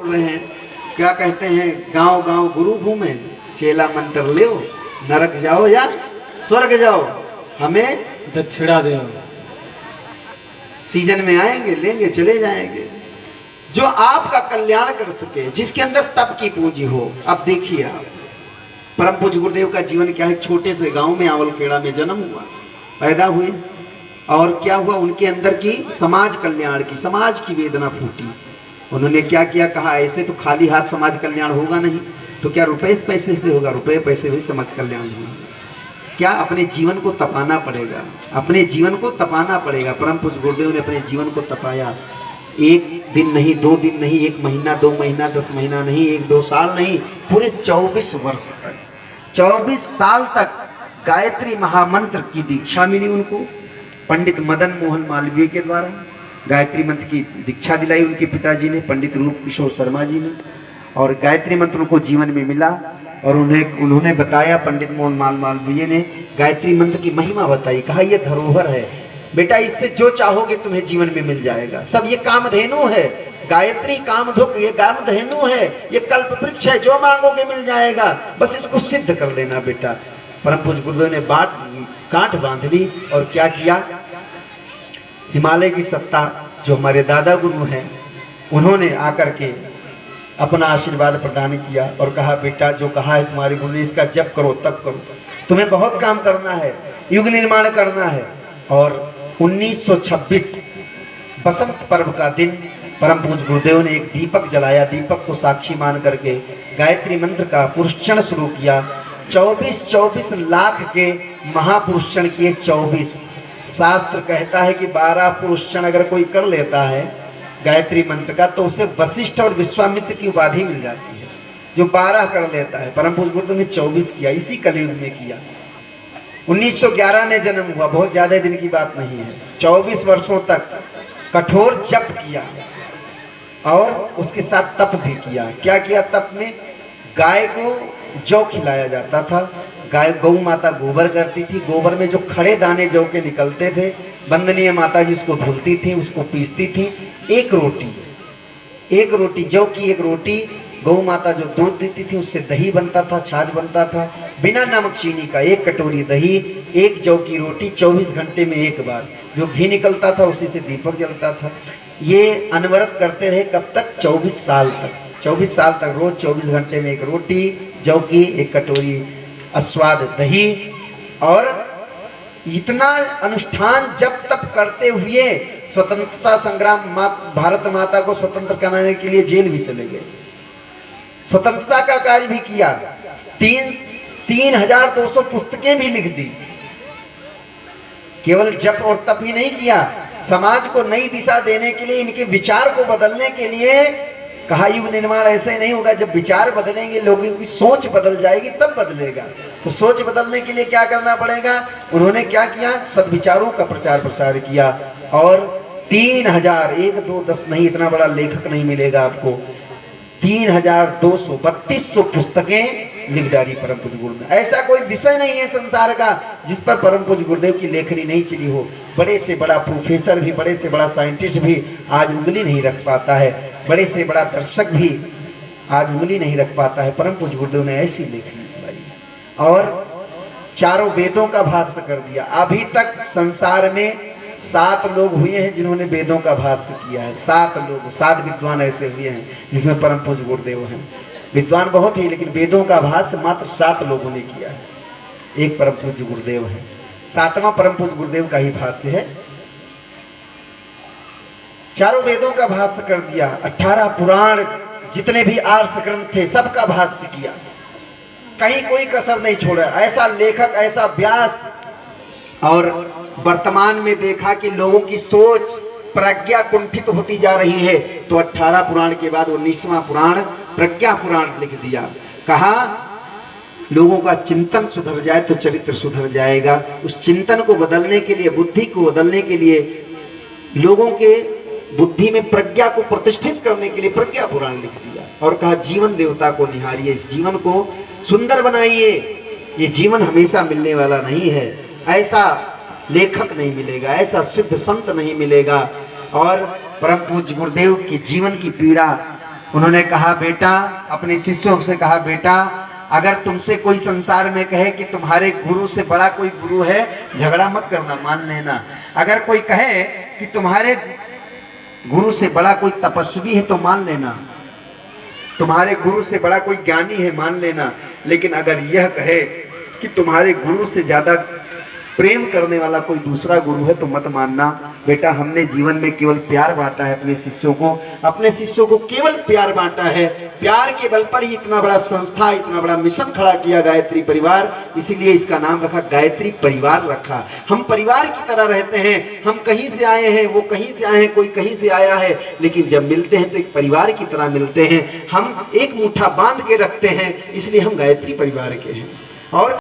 बोल रहे हैं, क्या कहते हैं, गांव गांव गुरु घूमे, चेला मंत्र ले, नरक जाओ या स्वर्ग जाओ, हमें दक्षिणा दे। सीजन में आएंगे, लेंगे, चले जाएंगे। जो आपका कल्याण कर सके, जिसके अंदर तप की पूंजी हो। अब देखिए आप, परम पूज्य गुरुदेव का जीवन क्या है। छोटे से गांव में आवलखेड़ा में जन्म हुआ, पैदा हुए, और क्या हुआ, उनके अंदर की समाज कल्याण की, समाज की वेदना फूटी। उन्होंने क्या किया, कहा ऐसे तो खाली हाथ समाज कल्याण होगा नहीं, तो क्या रुपए पैसे से होगा, रुपए पैसे भी समाज कल्याण नहीं, क्या अपने जीवन को तपाना पड़ेगा, अपने जीवन को तपाना पड़ेगा। परम पूज्य गुरुदेव ने अपने जीवन को तपाया। एक दिन नहीं, 2 दिन नहीं, 1 महीना, 2 महीना, 10 महीना नहीं, 1-2 साल नहीं, पूरे 24 वर्ष तक, 24 साल तक गायत्री महामंत्र की दीक्षा मिली उनको। पंडित मदन मोहन मालवीय के द्वारा गायत्री मंत्र की दीक्षा दिलाई उनके पिताजी ने, पंडित रूप किशोर शर्मा जी ने। और गायत्री मंत्र उनको जीवन में मिला, और उन्होंने बताया, पंडित मोहन मालवीय ने गायत्री मंत्र की महिमा बताई। कहा ये धरोहर है बेटा, इससे जो चाहोगे तुम्हें जीवन में मिल जाएगा। सब ये कामधेनु है, गायत्री कामधुक, ये कामधेनु है, ये कल्प वृक्ष है, जो मांगोगे मिल जाएगा, बस इसको सिद्ध कर लेना बेटा। परम पूज्य गुरुदेव ने कांठ बांध ली, और क्या किया, हिमालय की सत्ता जो हमारे दादा गुरु हैं, उन्होंने आकर के अपना आशीर्वाद प्रदान किया और कहा बेटा जो कहा है तुम्हारे गुरु ने, इसका जप करो, तप करो, तुम्हें बहुत काम करना है, युग निर्माण करना है। और 1926 बसंत पर्व का दिन परम पूज्य गुरुदेव ने एक दीपक जलाया, दीपक को साक्षी मान करके गायत्री मंत्र का पुरुषक्षण शुरू किया। 24 लाख के महापुरुषक्षण किए। 24 शास्त्र कहता है कि 12 पुरुषक्षण अगर कोई कर लेता है गायत्री मंत्र का, तो उसे वशिष्ठ और विश्वामित्र की उपाधि मिल जाती है, जो 12 कर लेता है। परम पूज्य गुरुदेव ने 24 किया, इसी कलयुग में किया। 1911 में जन्म हुआ, बहुत ज्यादा दिन की बात नहीं है। 24 वर्षों तक कठोर जप किया, और उसके साथ तप भी किया। क्या किया तप में, गाय को जौ खिलाया जाता था, गाय गौ माता गोबर करती थी, गोबर में जो खड़े दाने जौ के निकलते थे, वंदनीय माता जी उसको धुलती थी, उसको पीसती थी। एक रोटी जौ की, एक रोटी गौ माता जो दूध देती थी, उससे दही बनता था, छाछ बनता था, बिना नमक चीनी का। 1 कटोरी दही, 1 जौ की रोटी, 24 घंटे में एक बार जो घी निकलता था उसी से दीपक जलता था। ये अनवरत करते रहे, कब तक, 24 साल तक। 24 साल तक रोज 24 घंटे में 1 रोटी जौ की, 1 कटोरी अस्वाद दही। और इतना अनुष्ठान जब तब करते हुए स्वतंत्रता संग्राम, भारत माता को स्वतंत्र कराने के लिए जेल भी चले गए, स्वतंत्रता का कार्य भी किया। 3200 पुस्तकें भी लिख दी। केवल जप और तप ही नहीं किया, समाज को नई दिशा देने के लिए, इनके विचार को बदलने के लिए कहा युग निर्माण ऐसे नहीं होगा, जब विचार बदलेंगे, लोगों की सोच बदल जाएगी तब बदलेगा। तो सोच बदलने के लिए क्या करना पड़ेगा, उन्होंने क्या किया, सद्विचारों का प्रचार प्रसार किया। और 3000, 1, 2, 10 नहीं, इतना बड़ा लेखक नहीं मिलेगा आपको, 3200 पुस्तकें लिख डाली परम पूज्य गुरु ने। ऐसा कोई विषय नहीं है संसार का जिस पर परम पूज्य गुरुदेव की लेखनी नहीं चली हो। बड़े से बड़ा प्रोफेसर भी, बड़े से बड़ा साइंटिस्ट भी आज उंगली नहीं रख पाता है, बड़े से बड़ा दर्शक भी आज उंगली नहीं रख पाता है। परम पूज्य गुरुदेव ने ऐसी लेखनी चलाई और चारों वेदों का भाष्य कर दिया। अभी तक संसार में 7 लोग हुए हैं जिन्होंने वेदों का भाष्य किया है। 7 लोग, 7 विद्वान ऐसे हुए हैं जिसमें परम पूज्य गुरुदेव हैं। विद्वान बहुत ही, लेकिन वेदों का भाष्य मात्र 7 लोगों ने किया है। एक परम पूज्य गुरुदेव है, 7वां परम पूज्य गुरुदेव का ही भाष्य है। चारों वेदों का भाष्य कर दिया, 18 पुराण, जितने भी आर्ष ग्रंथ थे सबका भाष्य किया, कहीं कोई कसर नहीं छोड़ा। ऐसा लेखक, ऐसा व्यास। और वर्तमान में देखा कि लोगों की सोच, प्रज्ञा कुंठित होती जा रही है, तो 18 पुराण के बाद 19वां पुराण प्रज्ञा पुराण लिख दिया। कहा लोगों का चिंतन सुधर जाए तो चरित्र सुधर जाएगा। उस चिंतन को बदलने के लिए, बुद्धि को बदलने के लिए, लोगों के बुद्धि में प्रज्ञा को प्रतिष्ठित करने के लिए प्रज्ञा पुराण लिख दिया। और कहा जीवन देवता को निहारिए, इस जीवन को सुंदर बनाइए, ये जीवन हमेशा मिलने वाला नहीं है। ऐसा लेखक नहीं मिलेगा, ऐसा सिद्ध संत नहीं मिलेगा। और परम पूज्य गुरुदेव की जीवन की पीड़ा उन्होंने कहा बेटा, अपने शिष्यों से कहा बेटा, अगर तुमसे कोई संसार में कहे कि तुम्हारे गुरु से बड़ा कोई गुरु है, झगड़ा मत करना, मान लेना। अगर कोई कहे कि तुम्हारे गुरु से बड़ा कोई तपस्वी है तो मान लेना, तुम्हारे गुरु से बड़ा कोई ज्ञानी है मान लेना। लेकिन अगर यह कहे कि तुम्हारे गुरु से ज्यादा प्रेम करने वाला कोई दूसरा गुरु है तो मत मानना। बेटा, हमने जीवन में केवल प्यार बांटा है अपने शिष्यों को केवल प्यार बांटा है। प्यार के बल पर ही इतना बड़ा संस्था, इतना बड़ा मिशन खड़ा किया गायत्री परिवार, इसीलिए इसका नाम रखा गायत्री परिवार रखा। हम परिवार की तरह रहते हैं, हम कहीं से आए हैं, वो कहीं से आए हैं, कोई कहीं से आया है, लेकिन जब मिलते हैं तो एक परिवार की तरह मिलते हैं। हम एक मुट्ठा बांध के रखते हैं, इसलिए हम गायत्री परिवार के हैं। और